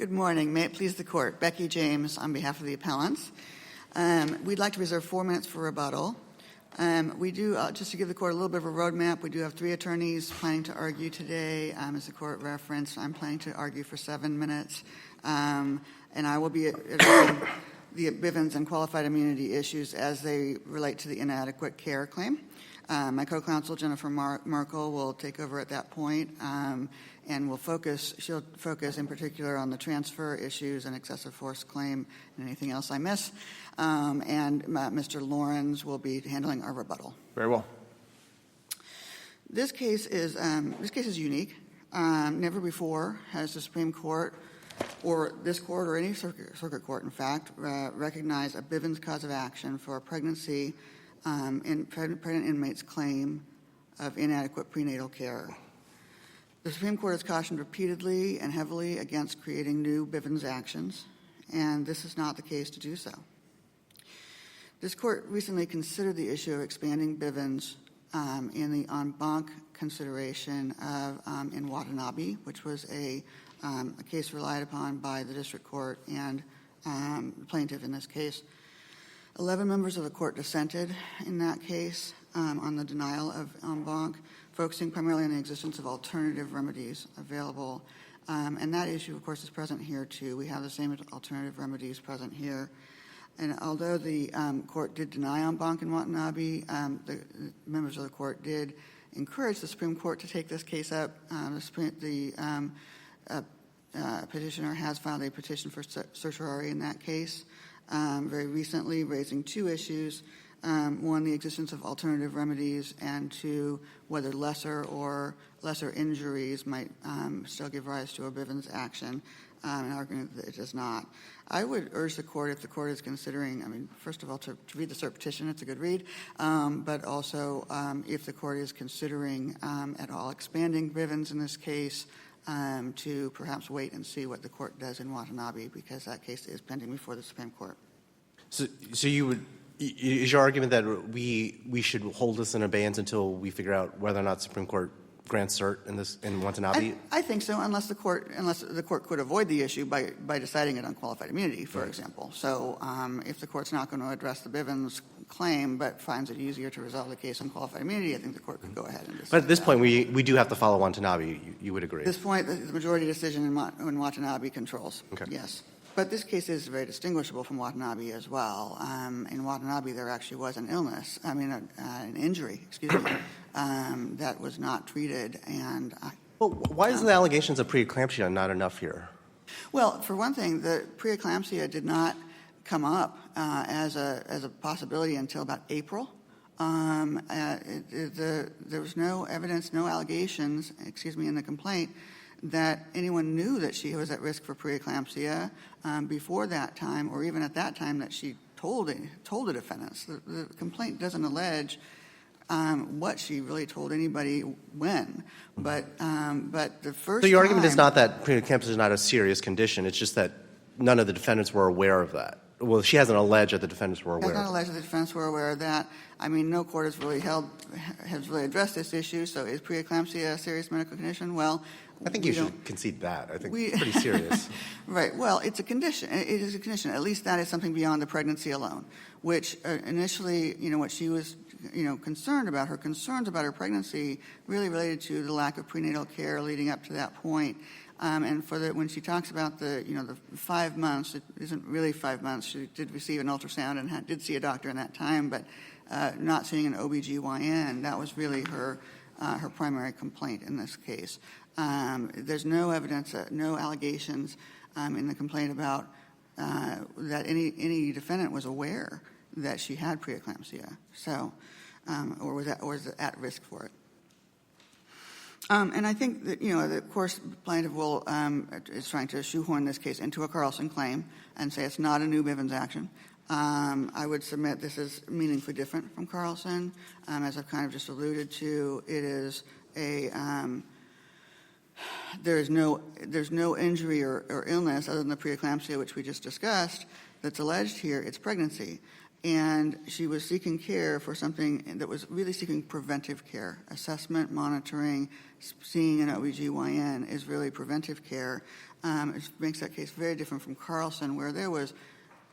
Good morning. May it please the Court. Becky James on behalf of the appellants. We'd like to reserve 4 minutes for rebuttal. We do, just to give the Court a little bit of a roadmap, we do have 3 attorneys planning to argue today. As the Court referenced, I'm planning to argue for 7 minutes. And I will be addressing the Bivens and qualified immunity issues as they relate to the inadequate care claim. My co-counsel, Jennifer Markle, will take over at that point, and she'll focus in particular on the transfer issues and excessive force claim and anything else I miss. And Mr. Lawrence will be handling our rebuttal. Very well. This case is unique. Never before has the Supreme Court or this court or any circuit court, in fact, recognized a Bivens cause of action for a pregnancy in pregnant inmates' claim of inadequate prenatal care. The Supreme Court has cautioned repeatedly and heavily against creating new Bivens actions, and this is not the case to do so. This court recently considered the issue of expanding Bivens in the en banc consideration of in Watanabe, which was a case relied upon by the district court and the plaintiff in this case. 11 members of the court dissented in that case on the denial of en banc, focusing primarily on the existence of alternative remedies available. And that issue, of course, is present here, too. We have the same alternative remedies present here. And although the court did deny en banc in Watanabe, the members of the court did encourage the Supreme Court to take this case up. The petitioner has filed a petition for certiorari in that case very recently, raising 2 issues. One, the existence of alternative remedies, and 2, whether lesser injuries might still give rise to a Bivens action, and arguing that it does not. I would urge the court, if the court is considering, first of all, to read the cert petition, it's a good read, but also if the court is considering at all expanding Bivens in this case, to perhaps wait and see what the court does in Watanabe, because that case is pending before the Supreme Court. So you would, is your argument that we should hold this in abeyance until we figure out whether or not the Supreme Court grants cert in Watanabe? I think so, unless the court could avoid the issue by deciding it on qualified immunity, for example. So if the court's not going to address the Bivens claim but finds it easier to resolve the case on qualified immunity, I think the court could go ahead and decide. But at this point, we do have to follow Watanabe. You would agree? At this point, the majority decision in Watanabe controls. Okay. Yes. But this case is very distinguishable from Watanabe as well. In Watanabe, there actually was an injury, that was not treated. And well, why isn't the allegations of preeclampsia not enough here? Well, for one thing, the preeclampsia did not come up as a possibility until about April. There was no evidence, no allegations, in the complaint that anyone knew that she was at risk for preeclampsia before that time, or even at that time that she told the defendants. The complaint doesn't allege what she really told anybody when, but the first. So your argument is not that preeclampsia is not a serious condition; it's just that none of the defendants were aware of that. Well, she hasn't alleged that the defendants were aware. She hasn't alleged that the defendants were aware of that. No court has really addressed this issue. So, is preeclampsia a serious medical condition? Well, I think you should concede that. I think it's pretty serious. Right. Well, it's a condition. It is a condition. At least that is something beyond the pregnancy alone, which initially, what she was, concerned about, her concerns about her pregnancy really related to the lack of prenatal care leading up to that point. And when she talks about the 5 months, it isn't really 5 months. She did receive an ultrasound and did see a doctor in that time, but not seeing an OBGYN, that was really her primary complaint in this case. There's no evidence, no allegations in the complaint about that any defendant was aware that she had preeclampsia, so or was at risk for it. And I think that of course, the plaintiff is trying to shoehorn this case into a Carlson claim and say it's not a new Bivens action. I would submit this is meaningfully different from Carlson, as I've kind of just alluded to. It is there's no injury or illness other than the preeclampsia, which we just discussed, that's alleged here. It's pregnancy. and she was seeking care for something that was really seeking preventive care. Assessment, monitoring, seeing an OBGYN is really preventive care. It makes that case very different from Carlson, where there was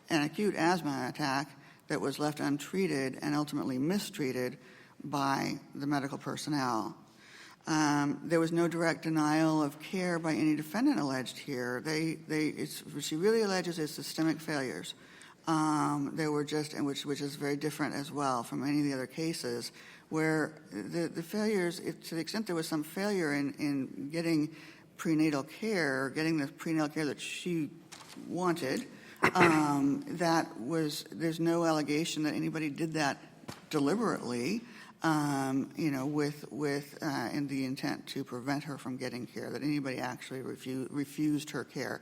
an acute asthma attack that was left untreated and ultimately mistreated by the medical personnel. There was no direct denial of care by any defendant alleged here. What she really alleges is systemic failures. There were just, and which is very different as well from any of the other cases, where the failures, to the extent there was some failure in getting prenatal care, getting the prenatal care that she wanted, there's no allegation that anybody did that deliberately, in the intent to prevent her from getting care, that anybody actually refused her care,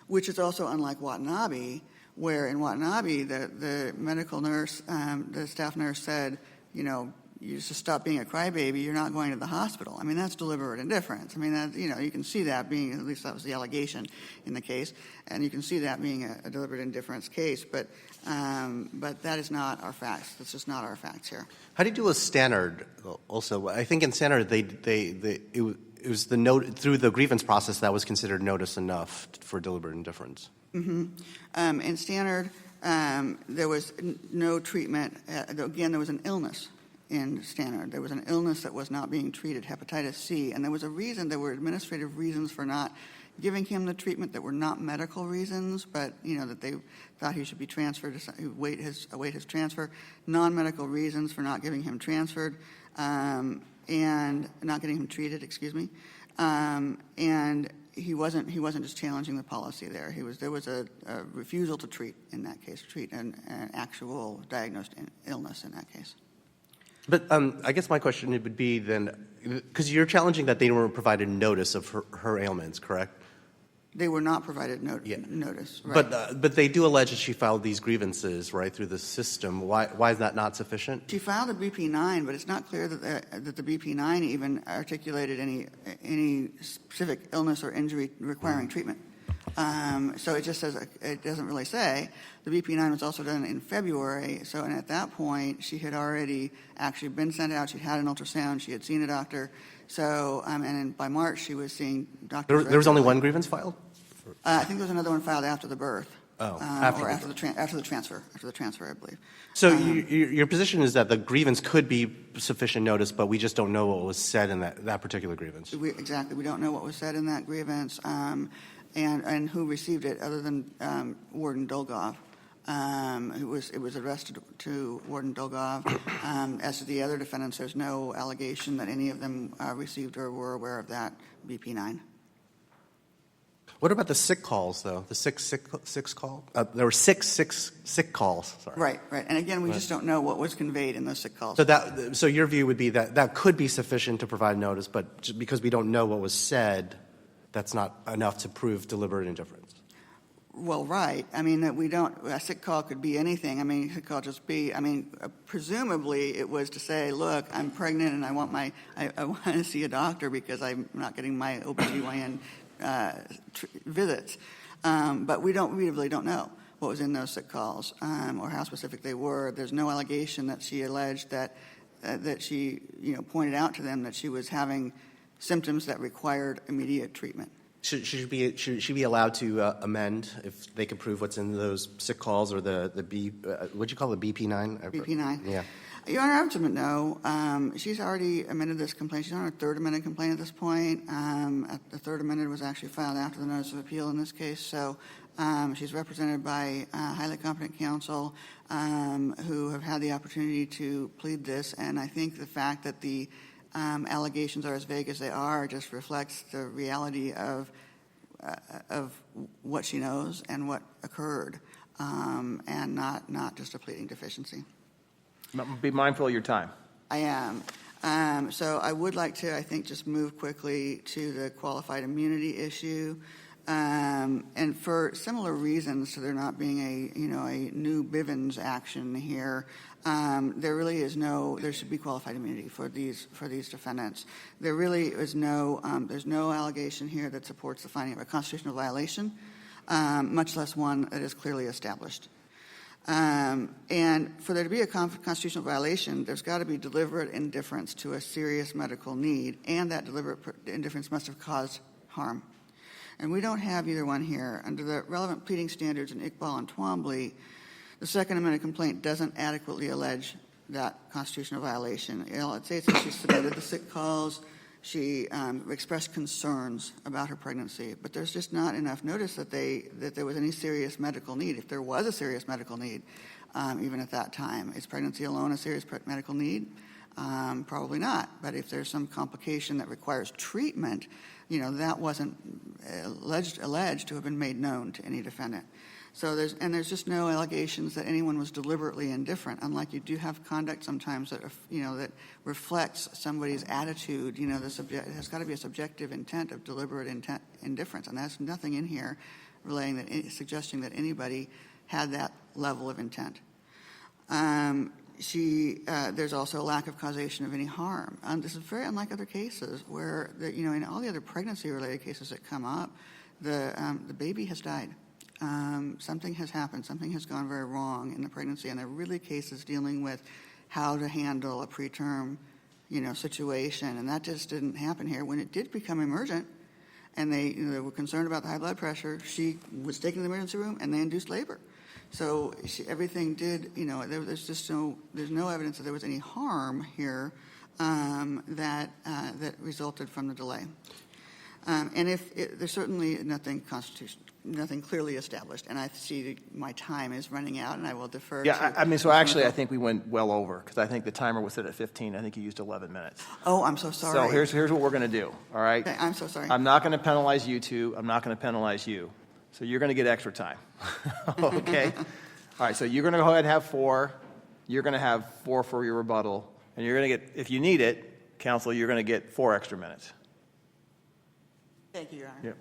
which is also unlike Watanabe, where in Watanabe, the medical nurse, the staff nurse said, you just stop being a crybaby, you're not going to the hospital. I mean, that's deliberate indifference. I mean, you can see that being, at least that was the allegation in the case, and you can see that being a deliberate indifference case, but that is not our facts. That's just not our facts here. How do you deal with Stannard also? I think in Stannard, it was the note through the grievance process that was considered notice enough for deliberate indifference. Mm-hmm. In Stannard, there was no treatment. Again, there was an illness in Stannard. There was an illness that was not being treated, hepatitis C, and there was a reason. There were administrative reasons for not giving him the treatment that were not medical reasons, but that they thought he should be transferred to await his transfer. Non-medical reasons for not giving him transferred and not getting him treated. And he wasn't just challenging the policy there. There was a refusal to treat in that case, treat an actual diagnosed illness in that case. But I guess my question would be then, because you're challenging that they weren't provided notice of her ailments, correct? They were not provided notice. Right. But they do allege that she filed these grievances right through the system. Why is that not sufficient? She filed a BP-9, but it's not clear that the BP-9 even articulated any specific illness or injury requiring treatment. So it just says, it doesn't really say. The BP-9 was also done in February, and at that point, she had already actually been sent out. She had an ultrasound. She had seen a doctor. So, and then by March, she was seeing doctors. There was only one grievance filed? I think there was another one filed after the birth. After the transfer, I believe. So your position is that the grievance could be sufficient notice, but we just don't know what was said in that particular grievance. Exactly. We don't know what was said in that grievance. And who received it other than Warden Dolgov. It was addressed to Warden Dolgov. As to the other defendants, there's no allegation that any of them received or were aware of that BP-9. What about the sick calls, though? The six call? There were six sick calls. Sorry. Right. And again, we just don't know what was conveyed in those sick calls. So your view would be that could be sufficient to provide notice, but just because we don't know what was said, that's not enough to prove deliberate indifference. Well, right. I mean, a sick call could be anything. I mean, a sick call just be, presumably it was to say, look, I'm pregnant and I want to see a doctor because I'm not getting my OBGYN visits. But we really don't know what was in those sick calls or how specific they were. There's no allegation that she alleged that she, pointed out to them that she was having symptoms that required immediate treatment. Should she be allowed to amend if they could prove what's in those sick calls or what'd you call it, BP-9? BP-9. Yeah. Your Honor, I would submit no. She's already amended this complaint. She's on her third amended complaint at this point. The third amended was actually filed after the notice of appeal in this case. So she's represented by highly competent counsel who have had the opportunity to plead this. And I think the fact that the allegations are as vague as they are just reflects the reality of what she knows and what occurred, and not just a pleading deficiency. Be mindful of your time. I am. So I would like to, I think, just move quickly to the qualified immunity issue. And for similar reasons to there not being a new Bivens action here, there should be qualified immunity for these defendants. There really is there's no allegation here that supports the finding of a constitutional violation, much less one that is clearly established. And for there to be a constitutional violation, there's got to be deliberate indifference to a serious medical need, and that deliberate indifference must have caused harm. And we don't have either one here. Under the relevant pleading standards in Iqbal and Twombly, the Second Amendment complaint doesn't adequately allege that constitutional violation. It says that she submitted the sick calls, she expressed concerns about her pregnancy, but there's just not enough notice that there was any serious medical need. If there was a serious medical need, even at that time, is pregnancy alone a serious medical need? Probably not. But if there's some complication that requires treatment, that wasn't alleged to have been made known to any defendant. So there's just no allegations that anyone was deliberately indifferent. Unlike you do have conduct sometimes that that reflects somebody's attitude. There's got to be a subjective intent of deliberate indifference, and there's nothing in here suggesting that anybody had that level of intent. There's also a lack of causation of any harm. This is very unlike other cases where, in all the other pregnancy-related cases that come up, the baby has died. Something has happened. Something has gone very wrong in the pregnancy, and they're really cases dealing with how to handle a preterm, situation, and that just didn't happen here. When it did become emergent, and they were concerned about the high blood pressure, she was taken to the emergency room, and they induced labor. So everything did, there's no evidence that there was any harm here that resulted from the delay. And there's certainly nothing clearly established, and I see my time is running out, and I will defer. Yeah, I think we went well over, because I think the timer was set at 15. I think you used 11 minutes. Oh, I'm so sorry. So here's what we're going to do, all right? Okay, I'm so sorry. I'm not going to penalize you two. I'm not going to penalize you. So you're going to get extra time, okay? All right, so you're going to go ahead and have 4. You're going to have 4 for your rebuttal, and you're going to get, if you need it, counsel, you're going to get 4 extra minutes. Thank you, Your Honor. Yep.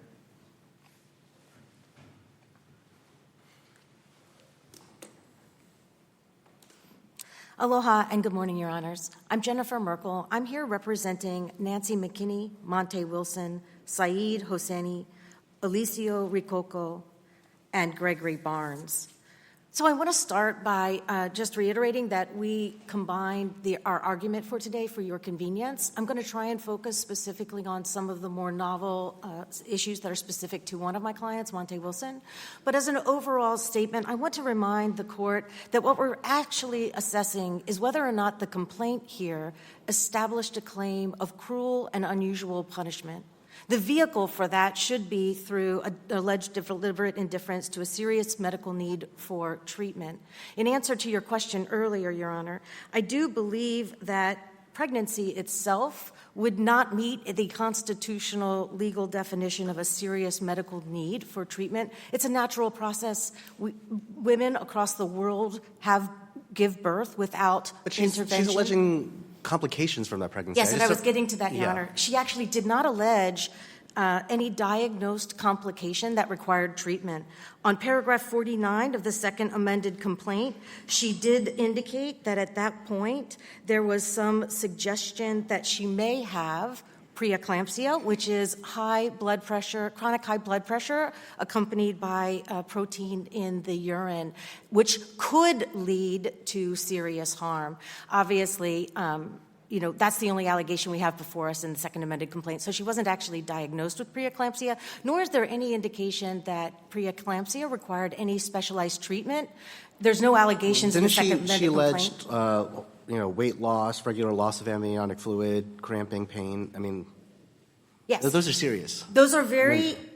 Aloha and good morning, Your Honors. I'm Jennifer Merkel. I'm here representing Nancy McKinney, Monte Wilson, Saeed Hosseini, Alicio Ricoco, and Gregory Barnes. So I want to start by just reiterating that we combined our argument for today for your convenience. I'm going to try and focus specifically on some of the more novel issues that are specific to one of my clients, Monte Wilson. But as an overall statement, I want to remind the court that what we're actually assessing is whether or not the complaint here established a claim of cruel and unusual punishment. The vehicle for that should be through alleged deliberate indifference to a serious medical need for treatment. In answer to your question earlier, Your Honor, I do believe that pregnancy itself would not meet the constitutional legal definition of a serious medical need for treatment. It's a natural process. Women across the world give birth without intervention. She's alleging complications from that pregnancy. Yes, and I was getting to that, Your Yeah. Honor. She actually did not allege any diagnosed complication that required treatment. On paragraph 49 of the second amended complaint, she did indicate that at that point there was some suggestion that she may have preeclampsia, which is high blood pressure, chronic high blood pressure accompanied by protein in the urine, which could lead to serious harm. Obviously, that's the only allegation we have before us in the second amended complaint. So she wasn't actually diagnosed with preeclampsia, nor is there any indication that preeclampsia required any specialized treatment. There's no allegations in the second amended complaint. She alleged, weight loss, regular loss of amniotic fluid, cramping, pain. Yes. Those are serious. Those are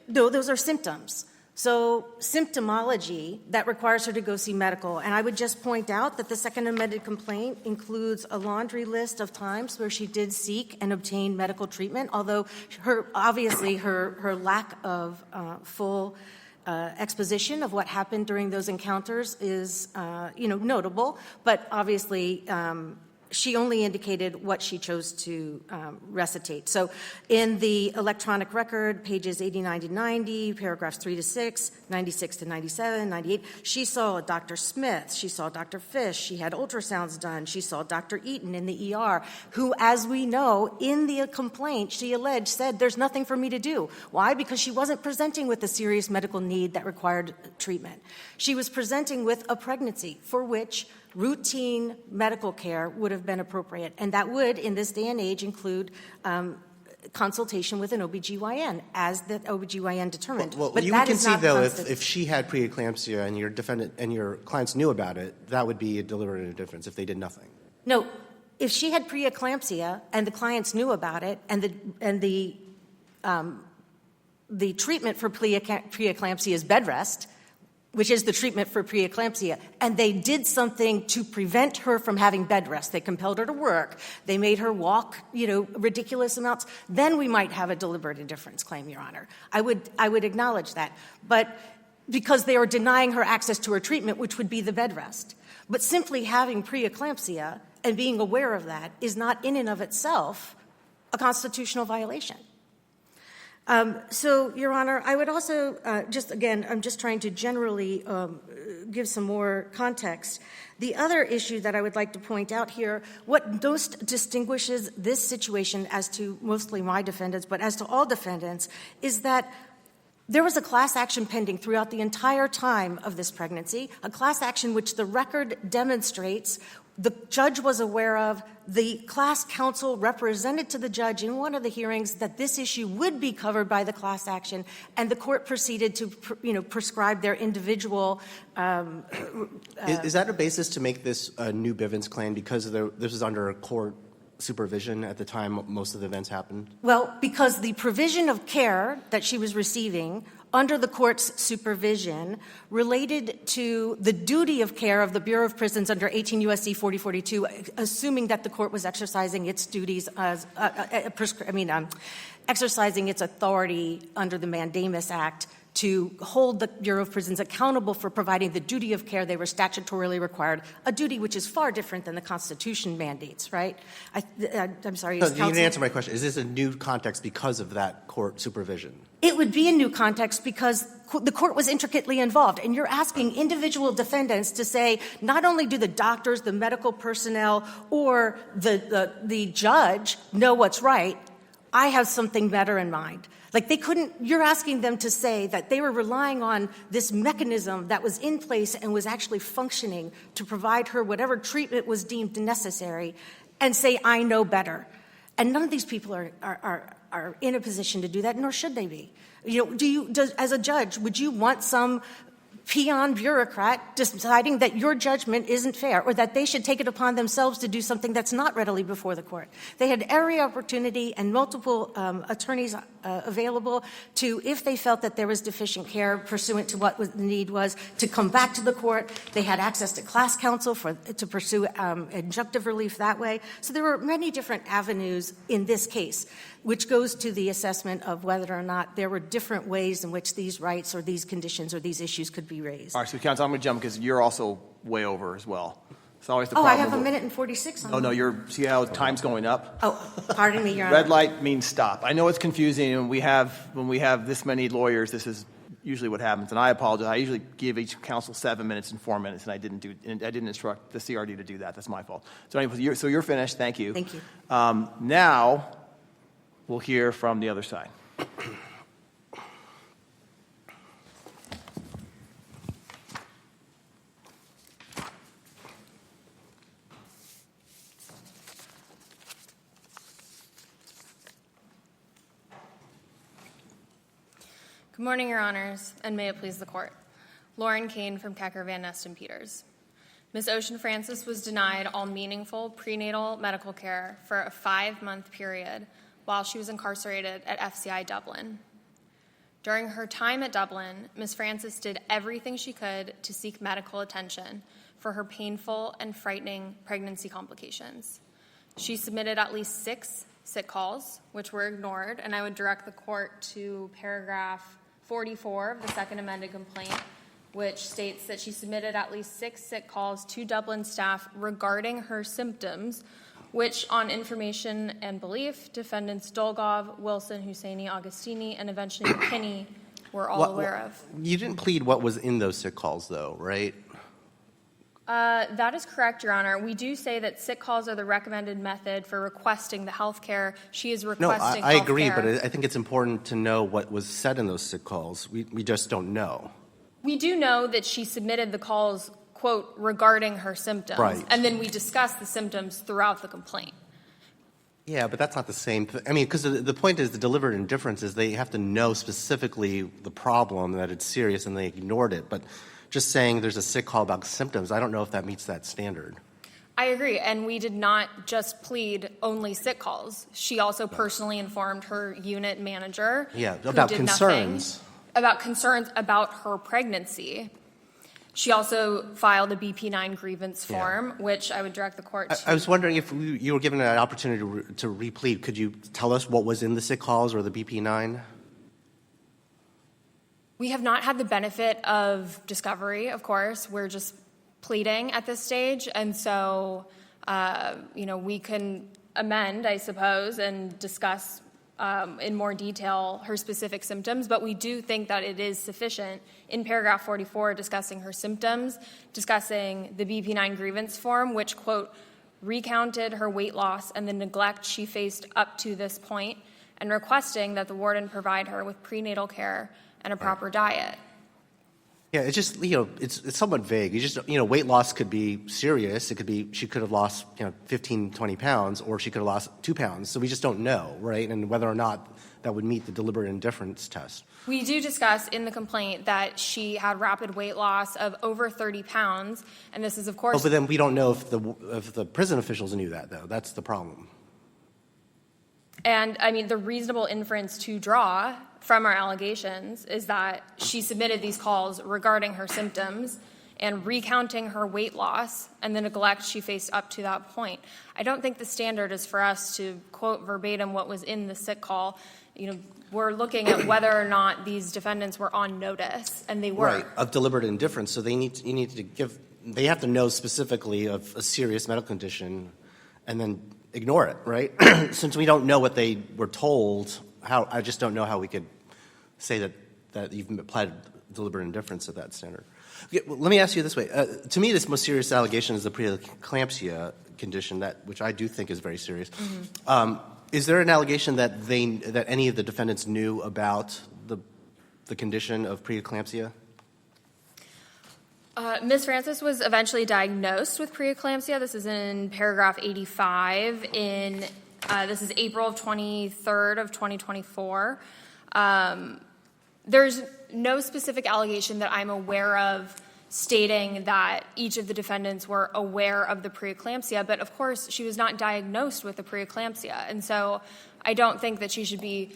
those are symptoms. So symptomology that requires her to go see medical. And I would just point out that the second amended complaint includes a laundry list of times where she did seek and obtain medical treatment, although her lack of full exposition of what happened during those encounters is, notable. But obviously, she only indicated what she chose to recitate. So in the electronic record, pages 89 to 90, paragraphs 3 to 6, 96 to 97, 98, she saw Dr. Smith, she saw Dr. Fish, she had ultrasounds done, she saw Dr. Eaton in the ER, who, as we know, in the complaint, she alleged, said, there's nothing for me to do. Why? Because she wasn't presenting with a serious medical need that required treatment. She was presenting with a pregnancy for which routine medical care would have been appropriate, and that would, in this day and age, include consultation with an OBGYN, as the OBGYN determined. Well, but you that would is concede, not though, constant- if she had preeclampsia and your defendant and your clients knew about it, that would be a deliberate indifference if they did nothing. No, if she had preeclampsia and the clients knew about it, and the treatment for preeclampsia is bed rest, which is the treatment for preeclampsia, and they did something to prevent her from having bed rest. They compelled her to work. They made her walk, ridiculous amounts. Then we might have a deliberate indifference claim, Your Honor. I would acknowledge that. But because they are denying her access to her treatment, which would be the bed rest. But simply having preeclampsia and being aware of that is not in and of itself a constitutional violation. So, Your Honor, I would also I'm just trying to generally give some more context. The other issue that I would like to point out here, what most distinguishes this situation as to mostly my defendants, but as to all defendants, is that there was a class action pending throughout the entire time of this pregnancy, a class action which the record demonstrates the judge was aware of. The class counsel represented to the judge in one of the hearings that this issue would be covered by the class action, and the court proceeded to, prescribe their individual. Is that a basis to make this a new Bivens claim because this was under court supervision at the time most of the events happened? Well, because the provision of care that she was receiving under the court's supervision related to the duty of care of the Bureau of Prisons under 18 U.S.C. 4042, assuming that the court was exercising its duties as, exercising its authority under the Mandamus Act to hold the Bureau of Prisons accountable for providing the duty of care they were statutorily required, a duty which is far different than the Constitution mandates, right? I'm sorry. No, you didn't answer my question. Is this a new context because of that court supervision? It would be a new context because the court was intricately involved. And you're asking individual defendants to say, not only do the doctors, the medical personnel, or the judge know what's right, I have something better in mind. Like you're asking them to say that they were relying on this mechanism that was in place and was actually functioning to provide her whatever treatment was deemed necessary and say, I know better. And none of these people are in a position to do that, nor should they be. As a judge, would you want some peon bureaucrat deciding that your judgment isn't fair or that they should take it upon themselves to do something that's not readily before the court? They had every opportunity and multiple attorneys available to, if they felt that there was deficient care pursuant to what the need was, to come back to the court. They had access to class counsel to pursue injunctive relief that way. So there were many different avenues in this case, which goes to the assessment of whether or not there were different ways in which these rights or these conditions or these issues could be raised. All right, so counsel, I'm going to jump because you're also way over as well. It's always the I problem. have a minute and 46 on Oh, no, see how time's going up? Oh, pardon me, Your Honor. Red light means stop. I know it's confusing, and when we have this many lawyers, this is usually what happens. And I apologize. I usually give each counsel 7 minutes and 4 minutes, and I didn't instruct the CRD to do that. That's my fault. So anyway, so you're finished. Thank you. Thank you. Now we'll hear from the other side. Good morning, Your Honors, and may it please the Court. Lauren Kane from Kecker, Van Nest, and Peters. Ms. Ocean Francis was denied all meaningful prenatal medical care for a 5-month period while she was incarcerated at FCI Dublin. During her time at Dublin, Ms. Francis did everything she could to seek medical attention for her painful and frightening pregnancy complications. She submitted at least 6 sick calls, which were ignored, and I would direct the Court to paragraph 44 of the second amended complaint, which states that she submitted at least 6 sick calls to Dublin staff regarding her symptoms, which, on information and belief, defendants Dolgov, Wilson, Husseini, Agostini, and eventually McKinney were all aware of. You didn't plead what was in those sick calls, though, right? That is correct, Your Honor. We do say that sick calls are the recommended method for requesting the health care. She is No, requesting I health agree, care. but I think it's important to know what was said in those sick calls. We just don't know. We do know that she submitted the calls, quote, regarding her symptoms. Right. And then we discussed the symptoms throughout the complaint. Yeah, but that's not the same. I mean, because the point is the deliberate indifference is they have to know specifically the problem, that it's serious, and they ignored it. But just saying there's a sick call about symptoms, I don't know if that meets that standard. I agree, and we did not just plead only sick calls. She also personally informed her unit manager. Yeah, who about did concerns. nothing, about concerns about her pregnancy. She also filed a BP-9 grievance form, which I would direct the court to. I was wondering if you were given an opportunity to replead. Could you tell us what was in the sick calls or the BP-9? We have not had the benefit of discovery, of course. We're just pleading at this stage. And so, we can amend, I suppose, and discuss in more detail her specific symptoms. But we do think that it is sufficient in paragraph 44 discussing her symptoms, discussing the BP-9 grievance form, which, quote, recounted her weight loss and the neglect she faced up to this point, and requesting that the warden provide her with prenatal care and a proper diet. Yeah, it's just, it's somewhat vague. You just, weight loss could be serious. It could be, she could have lost, 15, 20 pounds, or she could have lost 2 pounds. So we just don't know, right? And whether or not that would meet the deliberate indifference test. We do discuss in the complaint that she had rapid weight loss of over 30 pounds, and this is, of course... But then we don't know if the prison officials knew that, though. That's the problem. And, the reasonable inference to draw from our allegations is that she submitted these calls regarding her symptoms and recounting her weight loss and the neglect she faced up to that point. I don't think the standard is for us to quote verbatim what was in the sick call. We're looking at whether or not these defendants were on notice, and they were. Right, of deliberate indifference. So they they have to know specifically of a serious medical condition and then ignore it, right? Since we don't know what they were told, I just don't know how we could say that you've applied deliberate indifference to that standard. Okay, well, let me ask you this way. To me, this most serious allegation is the preeclampsia condition, which I do think is very serious. Mm-hmm. Is there an allegation that any of the defendants knew about the condition of preeclampsia? Ms. Francis was eventually diagnosed with preeclampsia. This is in paragraph 85 this is April 23rd of 2024. There's no specific allegation that I'm aware of stating that each of the defendants were aware of the preeclampsia, but of course she was not diagnosed with the preeclampsia, and so I don't think that she should be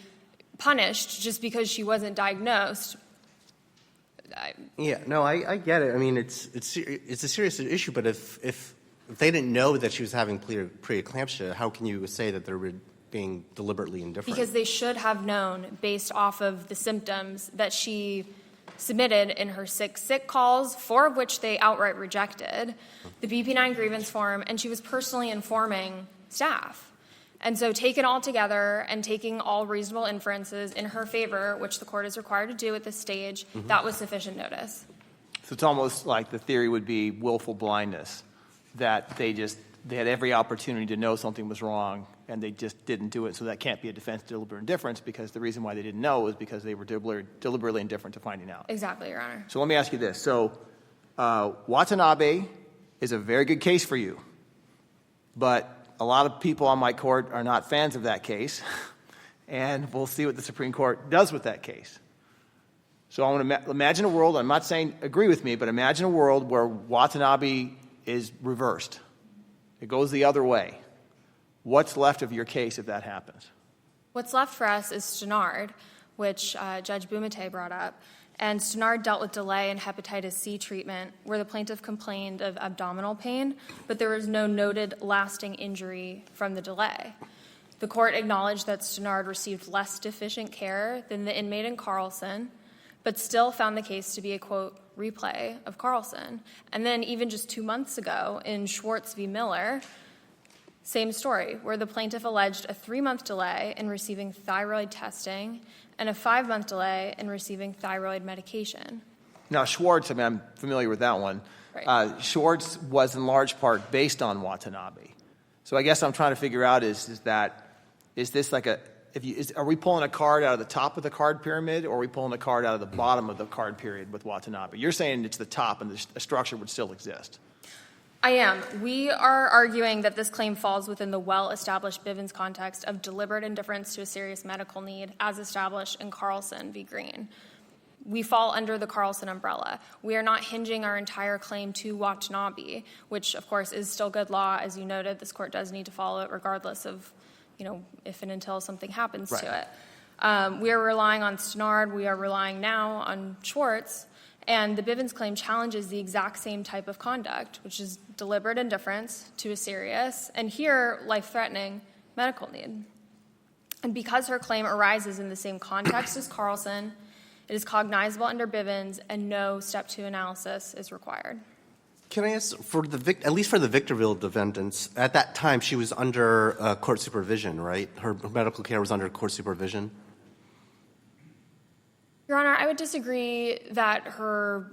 punished just because she wasn't diagnosed. Yeah, no, I get it. I mean, it's a serious issue, but if they didn't know that she was having preeclampsia, how can you say that they're being deliberately indifferent? Because they should have known, based off of the symptoms that she submitted in her sick calls, 4 of which they outright rejected, the BP-9 grievance form, and she was personally informing staff. And so taken all together and taking all reasonable inferences in her favor, which the court is required to do at this stage, that was sufficient notice. So it's almost like the theory would be willful blindness, that they had every opportunity to know something was wrong and they just didn't do it. So that can't be a defense of deliberate indifference, because the reason why they didn't know was because they were deliberately indifferent to finding out. Exactly, Your Honor. So let me ask you this. So Watanabe is a very good case for you, but a lot of people on my court are not fans of that case, and we'll see what the Supreme Court does with that case. So I want to imagine a world, I'm not saying agree with me, but imagine a world where Watanabe is reversed. It goes the other way. What's left of your case if that happens? What's left for us is Stenard, which Judge Bumate brought up. And Stenard dealt with delay in hepatitis C treatment, where the plaintiff complained of abdominal pain, but there was no noted lasting injury from the delay. The court acknowledged that Stenard received less deficient care than the inmate in Carlson, but still found the case to be a, quote, replay of Carlson. And then even just 2 months ago in Schwartz v. Miller, same story, where the plaintiff alleged a 3-month delay in receiving thyroid testing and a 5-month delay in receiving thyroid medication. Now, Schwartz, I mean, I'm familiar with that one. Right. Schwartz was in large part based on Watanabe. So I guess I'm trying to figure out is this like are we pulling a card out of the top of the card pyramid, or are we pulling a card out of the bottom of the card period with Watanabe? You're saying it's the top and the structure would still exist. I am. We are arguing that this claim falls within the well-established Bivens context of deliberate indifference to a serious medical need as established in Carlson v. Green. We fall under the Carlson umbrella. We are not hinging our entire claim to Watanabe, which, of course, is still good law. As you noted, this court does need to follow it regardless of, if and until something happens to it. We are relying on Stenard. We are relying now on Schwartz. And the Bivens claim challenges the exact same type of conduct, which is deliberate indifference to a serious, and here, life-threatening medical need. And because her claim arises in the same context as Carlson, it is cognizable under Bivens, and no Step 2 analysis is required. Can I ask, at least for the Victorville defendants, at that time she was under court supervision, right? Her medical care was under court supervision? Your Honor, I would disagree that her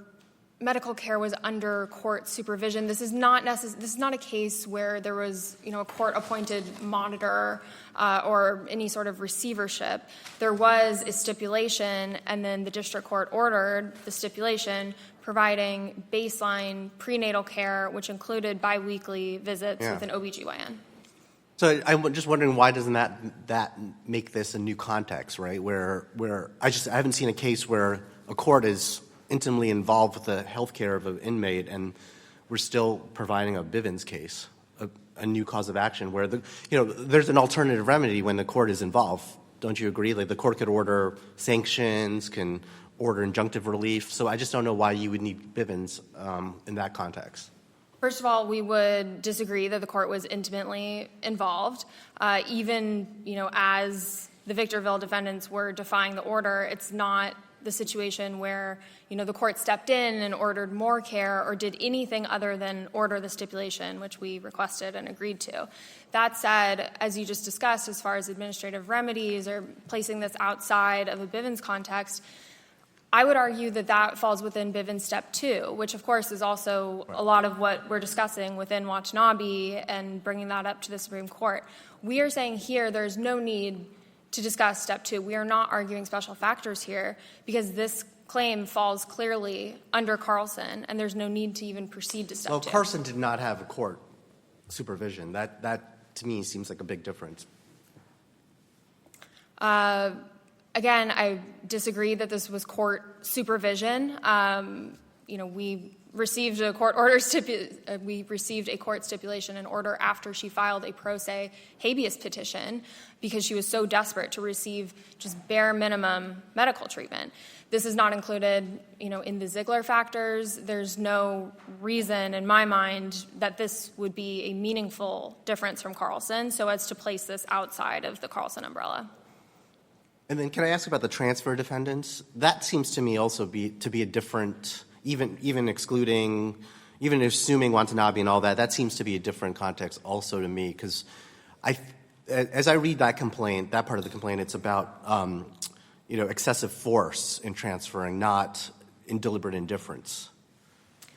medical care was under court supervision. This is not a case where there was, a court-appointed monitor or any sort of receivership. There was a stipulation, and then the district court ordered the stipulation providing baseline prenatal care, which included biweekly visits with an OBGYN. So I'm just wondering, why doesn't that make this a new context, right? Where I haven't seen a case where a court is intimately involved with the health care of an inmate, and we're still providing a Bivens case, a new cause of action, where there's an alternative remedy when the court is involved. Don't you agree? Like the court could order sanctions, can order injunctive relief. So I just don't know why you would need Bivens in that context. First of all, we would disagree that the court was intimately involved. Even, as the Victorville defendants were defying the order, it's not the situation where, the court stepped in and ordered more care or did anything other than order the stipulation, which we requested and agreed to. That said, as you just discussed, as far as administrative remedies or placing this outside of a Bivens context, I would argue that falls within Bivens Step 2, which, of course, is also a lot of what we're discussing within Watanabe and bringing that up to the Supreme Court. We are saying here there's no need to discuss Step 2. We are not arguing special factors here because this claim falls clearly under Carlson, and there's no need to even proceed to Step 2. Well, Carlson did not have a court supervision. That to me, seems like a big difference. Again, I disagree that this was court supervision. We received a court stipulation in order after she filed a pro se habeas petition because she was so desperate to receive just bare minimum medical treatment. This is not included, in the Ziegler factors. There's no reason in my mind that this would be a meaningful difference from Carlson so as to place this outside of the Carlson umbrella. And then can I ask about the transfer defendants? That seems to me also to be a different, even assuming Watanabe and all that seems to be a different context also to me, because as I read that complaint, that part of the complaint, it's about excessive force in transferring, not in deliberate indifference.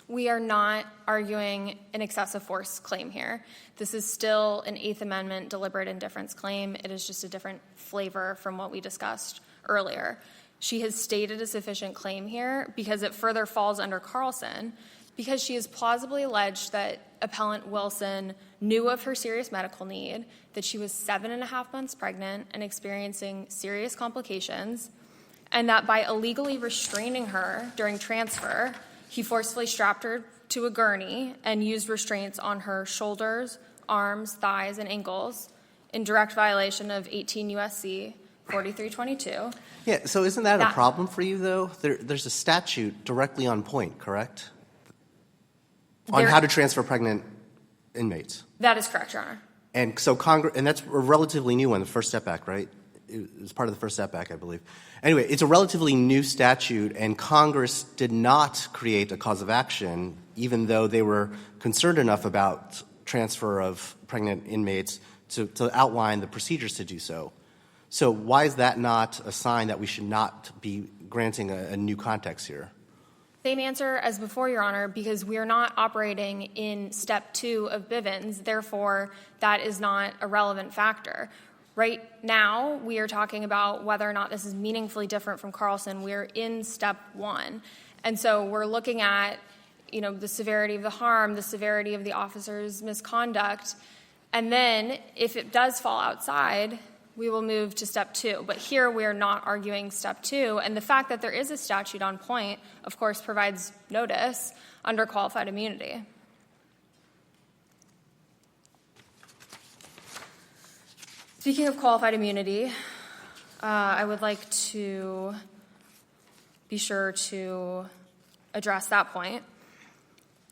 We are not arguing an excessive force claim here. This is still an Eighth Amendment deliberate indifference claim. It is just a different flavor from what we discussed earlier. She has stated a sufficient claim here because it further falls under Carlson because she has plausibly alleged that Appellant Wilson knew of her serious medical need, that she was 7.5 months pregnant and experiencing serious complications, and that by illegally restraining her during transfer, he forcefully strapped her to a gurney and used restraints on her shoulders, arms, thighs, and ankles in direct violation of 18 U.S.C. 4322. Yeah, so isn't that a problem for you, though? There's a statute directly on point, correct? On how to transfer pregnant inmates. That is correct, Your Honor. And so and that's a relatively new one, the First Step Act, right? it was part of the First Step Act, I believe. Anyway, it's a relatively new statute, and Congress did not create a cause of action, even though they were concerned enough about transfer of pregnant inmates to outline the procedures to do so. So why is that not a sign that we should not be granting a new context here? Same answer as before, Your Honor, because we are not operating in Step 2 of Bivens. Therefore, that is not a relevant factor. Right now, we are talking about whether or not this is meaningfully different from Carlson. We are in Step 1. And so we're looking at, the severity of the harm, the severity of the officer's misconduct. And then, if it does fall outside, we will move to Step 2. But here we are not arguing Step 2. And the fact that there is a statute on point, of course, provides notice under qualified immunity. Speaking of qualified immunity, I would like to be sure to address that point.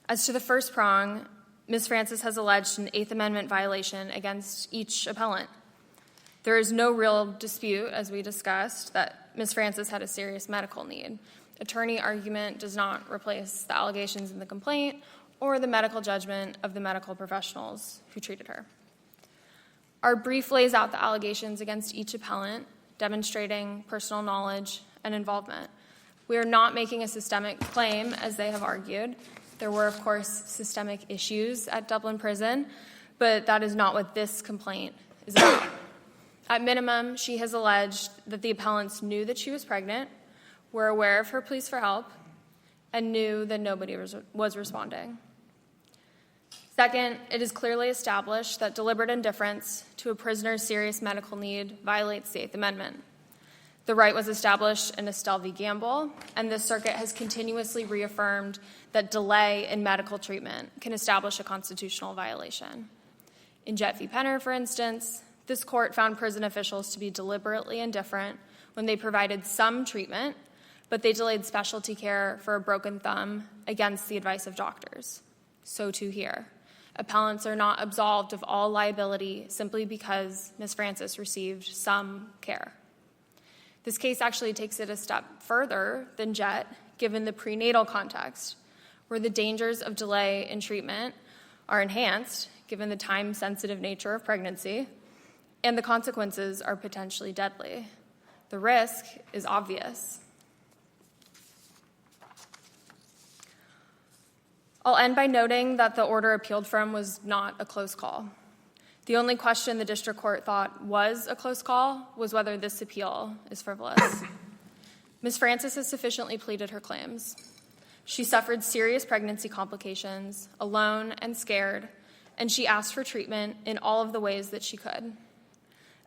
As to the first prong, Ms. Francis has alleged an Eighth Amendment violation against each appellant. There is no real dispute, as we discussed, that Ms. Francis had a serious medical need. Attorney argument does not replace the allegations in the complaint or the medical judgment of the medical professionals who treated her. Our brief lays out the allegations against each appellant, demonstrating personal knowledge and involvement. We are not making a systemic claim, as they have argued. There were, of course, systemic issues at Dublin Prison, but that is not what this complaint is about. At minimum, she has alleged that the appellants knew that she was pregnant, were aware of her pleas for help, and knew that nobody was responding. Second, it is clearly established that deliberate indifference to a prisoner's serious medical need violates the Eighth Amendment. The right was established in Estelle v. Gamble, and the circuit has continuously reaffirmed that delay in medical treatment can establish a constitutional violation. In Jet v. Penner, for instance, this court found prison officials to be deliberately indifferent when they provided some treatment, but they delayed specialty care for a broken thumb against the advice of doctors. So too here. Appellants are not absolved of all liability simply because Ms. Francis received some care. This case actually takes it a step further than Jet, given the prenatal context, where the dangers of delay in treatment are enhanced, given the time-sensitive nature of pregnancy, and the consequences are potentially deadly. The risk is obvious. I'll end by noting that the order appealed from was not a close call. The only question the district court thought was a close call was whether this appeal is frivolous. Ms. Francis has sufficiently pleaded her claims. She suffered serious pregnancy complications, alone and scared, and she asked for treatment in all of the ways that she could.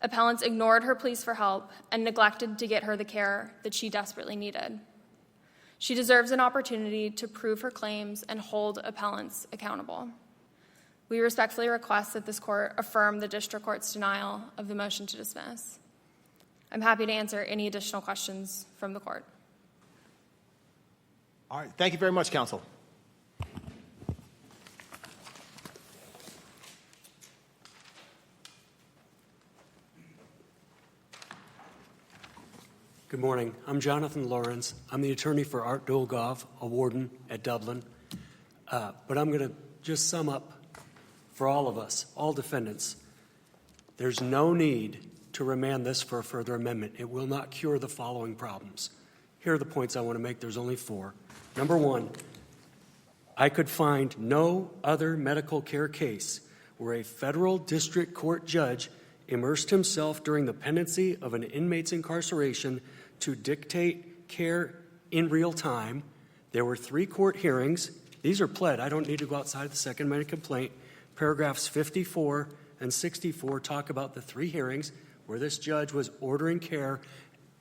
Appellants ignored her pleas for help and neglected to get her the care that she desperately needed. She deserves an opportunity to prove her claims and hold appellants accountable. We respectfully request that this court affirm the district court's denial of the motion to dismiss. I'm happy to answer any additional questions from the court. All right. Thank you very much, counsel. Good morning. I'm Jonathan Lawrence. I'm the attorney for Art Dolgov, a warden at Dublin. But I'm going to just sum up for all of us, all defendants. There's no need to remand this for a further amendment. It will not cure the following problems. Here are the points I want to make. There's only 4. Number 1, I could find no other medical care case where a federal district court judge immersed himself during the pendency of an inmate's incarceration to dictate care in real time. There were 3 court hearings. These are pled. I don't need to go outside of the Second Amendment complaint. Paragraphs 54 and 64 talk about the 3 hearings where this judge was ordering care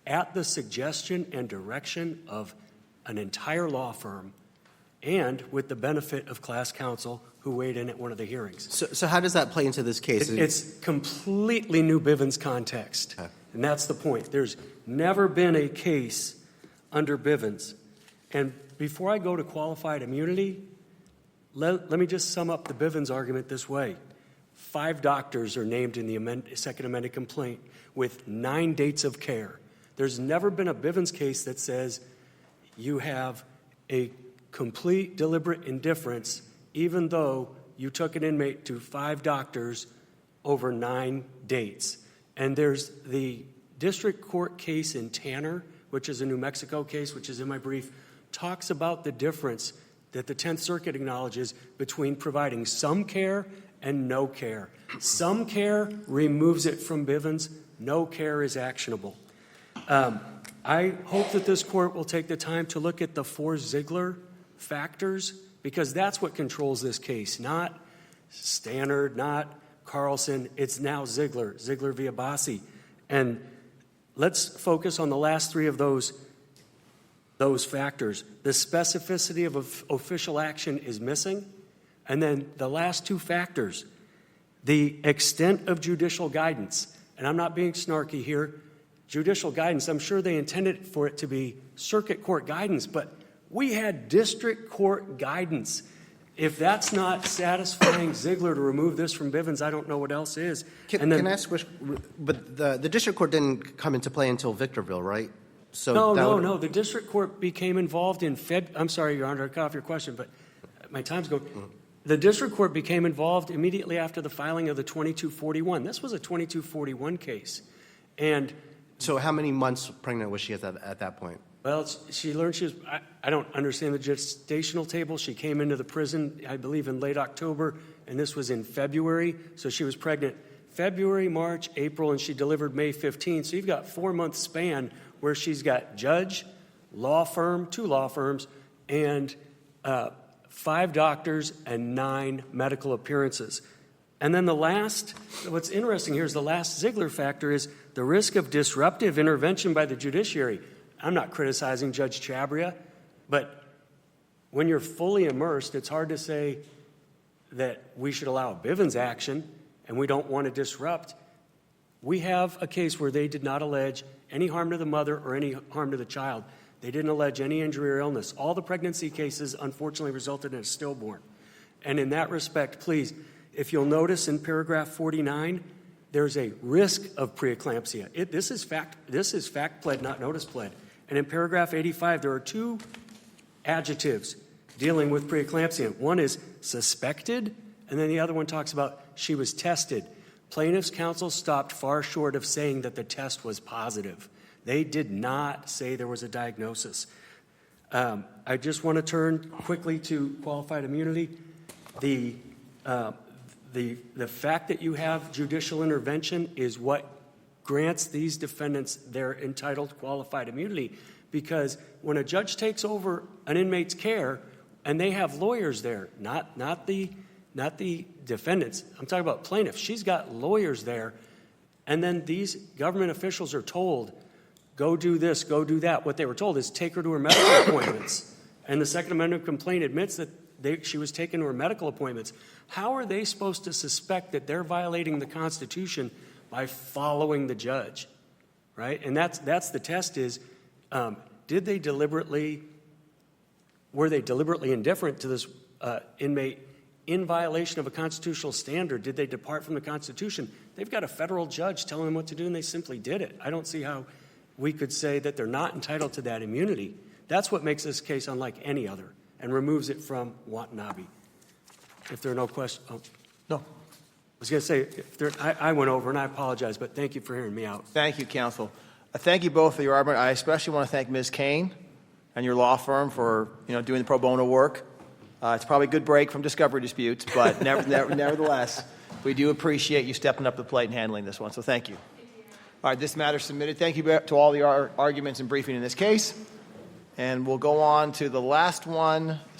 at the suggestion and direction of an entire law firm and with the benefit of class counsel who weighed in at one of the hearings. So how does that play into this case? It's completely new Bivens context, and that's the point. There's never been a case under Bivens. And before I go to qualified immunity, let me just sum up the Bivens argument this way. 5 doctors are named in the second amended complaint with 9 dates of care. There's never been a Bivens case that says you have a complete deliberate indifference even though you took an inmate to 5 doctors over 9 dates. And there's the district court case in Tanner, which is a New Mexico case, which is in my brief, talks about the difference that the 10th Circuit acknowledges between providing some care and no care. Some care removes it from Bivens. No care is actionable. I hope that this court will take the time to look at the 4 Ziegler factors, because that's what controls this case, not Stannard, not Carlson. It's now Ziegler via Bassi. And let's focus on the last 3 of those factors. The specificity of official action is missing. And then the last 2 factors, the extent of judicial guidance. And I'm not being snarky here. Judicial guidance, I'm sure they intended for it to be circuit court guidance, but we had district court guidance. If that's not satisfying Ziegler to remove this from Bivens, I don't know what else is. Can I ask, but the district court didn't come into play until Victorville, right? So No. The district court became involved in I'm sorry, Your Honor, I cut off your question, but my time's going. The district court became involved immediately after the filing of the 2241. This was a 2241 case. And so how many months pregnant was she at that point? well, she learned she was, I don't understand the gestational table. She came into the prison, I believe, in late October, and this was in February. So she was pregnant February, March, April, and she delivered May 15. So you've got 4-month span where she's got judge, law firm, 2 law firms, and 5 doctors and 9 medical appearances. And then what's interesting here is the last Ziegler factor is the risk of disruptive intervention by the judiciary. I'm not criticizing Judge Chabria, but when you're fully immersed, it's hard to say that we should allow Bivens action and we don't want to disrupt. We have a case where they did not allege any harm to the mother or any harm to the child. They didn't allege any injury or illness. All the pregnancy cases, unfortunately, resulted in a stillborn. And in that respect, please, if you'll notice in paragraph 49, there's a risk of preeclampsia. This is fact pled, not notice pled. And in paragraph 85, there are 2 adjectives dealing with preeclampsia. One is suspected, and then the other one talks about she was tested. Plaintiff's counsel stopped far short of saying that the test was positive. They did not say there was a diagnosis. I just want to turn quickly to qualified immunity. The fact that you have judicial intervention is what grants these defendants their entitled qualified immunity, because when a judge takes over an inmate's care and they have lawyers there, not the defendants, I'm talking about plaintiffs. She's got lawyers there, and then these government officials are told, go do this, go do that. What they were told is take her to her medical appointments. And the Second Amendment complaint admits that she was taken to her medical appointments. How are they supposed to suspect that they're violating the Constitution by following the judge, right? And that's the test is, were they deliberately indifferent to this inmate in violation of a constitutional standard? Did they depart from the Constitution? They've got a federal judge telling them what to do, and they simply did it. I don't see how we could say that they're not entitled to that immunity. That's what makes this case unlike any other and removes it from Watanabe. If there are no questions. Oh. No. I was going to say, I went over, and I apologize, but thank you for hearing me out. Thank you, counsel. Thank you both for your argument. I especially want to thank Ms. Kane and your law firm for doing the pro bono work. It's probably a good break from discovery disputes, but nevertheless, we do appreciate you stepping up to the plate and handling this one, so thank you. All right, this matter is submitted. Thank you to all the arguments and briefing in this case. And we'll go on to the last one.